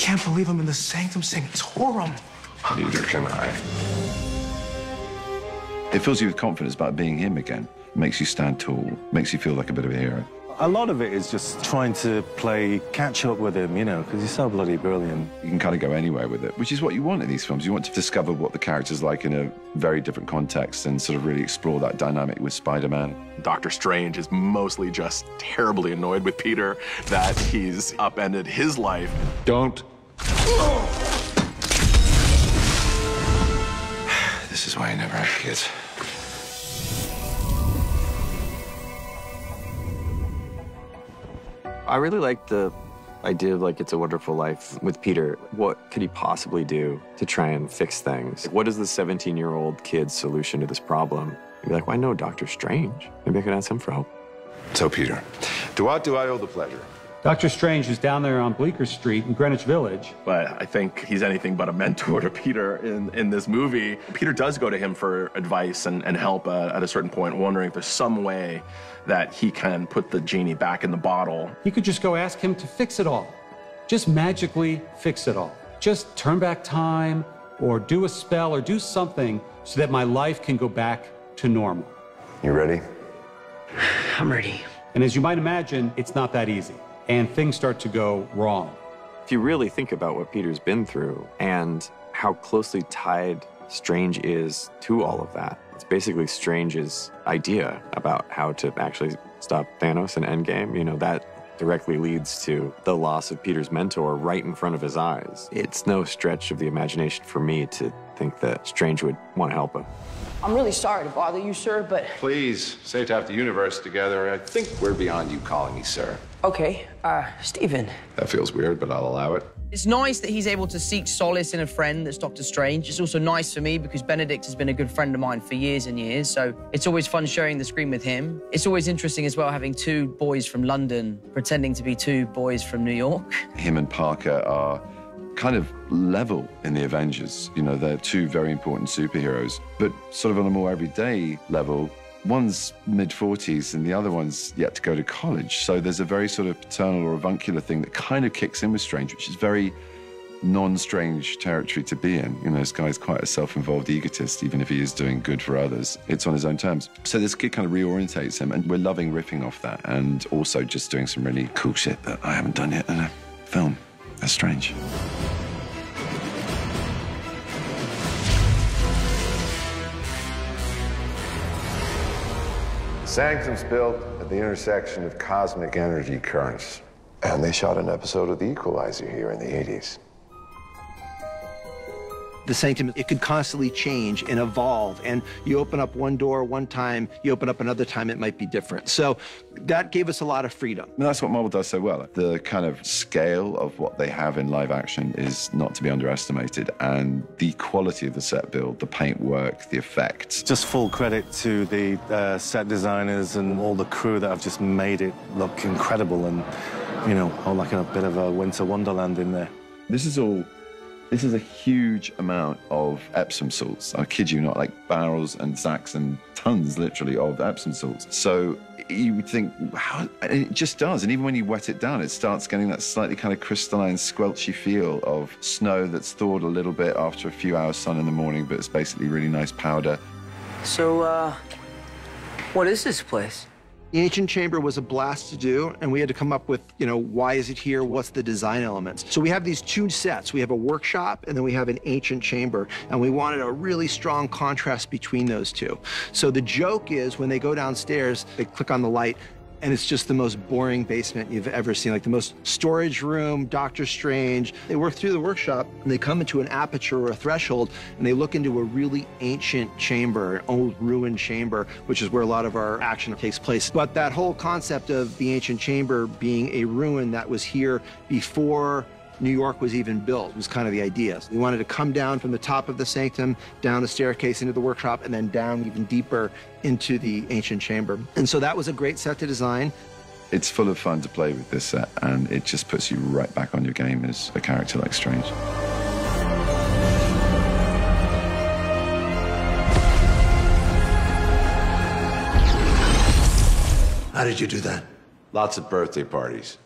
can't believe I'm in the sanctum sanctorum. Neither can I. It fills you with confidence about being him again. Makes you stand tall, makes you feel like a bit of a hero. A lot of it is just trying to play catch up with him, you know, because he's so bloody brilliant. You can kind of go anywhere with it, which is what you want in these films. You want to discover what the character's like in a very different context and sort of really explore that dynamic with Spider-Man. Doctor Strange is mostly just terribly annoyed with Peter that he's upended his life. Don't. This is why you never have kids. I really like the idea of, like, It's a Wonderful Life with Peter. What could he possibly do to try and fix things? What is the 17-year-old kid's solution to this problem? You'd be like, well, I know Doctor Strange. Maybe I could ask him for help. So, Peter, to what do I owe the pleasure? Dr. Strange is down there on Bleecker Street in Greenwich Village. But I think he's anything but a mentor to Peter in this movie. Peter does go to him for advice and help at a certain point, wondering if there's some way that he can put the genie back in the bottle. He could just go ask him to fix it all. Just magically fix it all. Just turn back time or do a spell or do something so that my life can go back to normal. You ready? I'm ready. And as you might imagine, it's not that easy. And things start to go wrong. If you really think about what Peter's been through and how closely tied Strange is to all of that, it's basically Strange's idea about how to actually stop Thanos in Endgame. You know, that directly leads to the loss of Peter's mentor right in front of his eyes. It's no stretch of the imagination for me to think that Strange would want to help him. I'm really sorry to bother you, sir, but... Please, safe to have the universe together. I think we're beyond you calling me sir. Okay, Stephen. That feels weird, but I'll allow it. It's nice that he's able to seek solace in a friend that's Doctor Strange. It's also nice for me because Benedict has been a good friend of mine for years and years, so it's always fun sharing the screen with him. It's always interesting as well having two boys from London pretending to be two boys from New York. Him and Parker are kind of level in the Avengers. You know, they're two very important superheroes, but sort of on a more everyday level, one's mid-40s and the other one's yet to go to college. So there's a very sort of paternal or avuncular thing that kind of kicks in with Strange, which is very non-Strange territory to be in. You know, this guy's quite a self-involved egotist, even if he is doing good for others. It's on his own terms. So this kid kind of reorientates him, and we're loving riffing off that and also just doing some really cool shit that I haven't done yet in a film. That's Strange. Sanctum's built at the intersection of cosmic energy currents. And they shot an episode of The Equalizer here in the 80s. The sanctum, it could constantly change and evolve, and you open up one door one time, you open up another time, it might be different. So that gave us a lot of freedom. And that's what Marvel does so well. The kind of scale of what they have in live action is not to be underestimated, and the quality of the set build, the paint work, the effects. Just full credit to the set designers and all the crew that have just made it look incredible and, you know, like a bit of a winter wonderland in there. This is a huge amount of Epsom salts. I kid you not, like barrels and sacks and tons, literally, of Epsom salts. So you would think, how? And it just does. And even when you wet it down, it starts getting that slightly kind of crystalline, squelchy feel of snow that's thawed a little bit after a few hours sun in the morning, but it's basically really nice powder. So, what is this place? The Ancient Chamber was a blast to do, and we had to come up with, you know, why is it here? What's the design elements? So we have these two sets. We have a workshop, and then we have an Ancient Chamber, and we wanted a really strong contrast between those two. So the joke is when they go downstairs, they click on the light, and it's just the most boring basement you've ever seen, like the most storage room, Doctor Strange. They work through the workshop, and they come into an aperture or a threshold, and they look into a really ancient chamber, an old ruined chamber, which is where a lot of our action takes place. But that whole concept of the ancient chamber being a ruin that was here before New York was even built was kind of the idea. We wanted to come down from the top of the sanctum, down a staircase into the workshop, and then down even deeper into the ancient chamber. And so that was a great set to design. It's full of fun to play with this set, and it just puts you right back on your game as a character like Strange. How did you do that? Lots of birthday parties.